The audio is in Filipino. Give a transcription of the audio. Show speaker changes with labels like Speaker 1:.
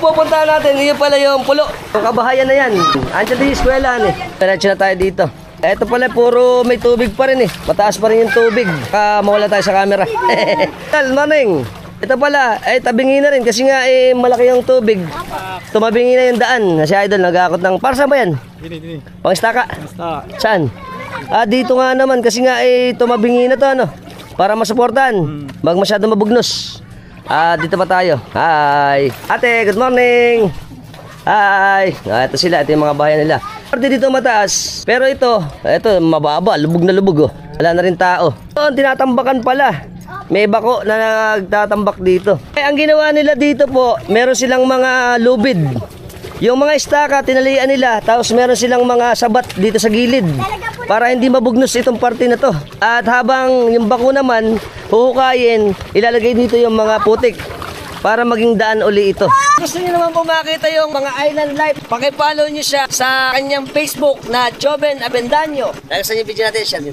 Speaker 1: pupuntahan natin, yun pala yung pulo. Yung kabahayan na yan. Andiyan din yung eskwelahan eh. Diretso na tayo dito. Ito pala, puro may tubig pa rin eh. Mataas pa rin yung tubig. Mawala tayo sa camera. Good morning. Ito pala, tabingi na rin kasi nga malaki yung tubig. Tumabingi na yung daan. Si Idol nag-aakot ng... Para saan ba yan?
Speaker 2: Dini.
Speaker 1: Pangistaka? Saan? Dito nga naman kasi nga tumabingi na to ano. Para masuportahan. Wag masyado mabugnos. Dito pa tayo. Hi. Ate, good morning. Hi. Ito sila, ito yung mga bahayan nila. Dito mataas. Pero ito mababa, lubog na lubog oh. Wala na rin tao. Tinatambakan pala. May bako na nagtatambak dito. Ang ginawa nila dito po, meron silang mga lubid. Yung mga estaka, tinalian nila. Tapos meron silang mga sabat dito sa gilid. Para hindi mabugnos itong parte na to. At habang yung bako naman, huhukayin, ilalagay dito yung mga putik. Para maging daan uli ito. Gusto niyo naman po makita yung mga island life, pakipollow niyo siya sa kanyang Facebook na Joven Avendaño. Dahil sa inyo video natin, share niyo na.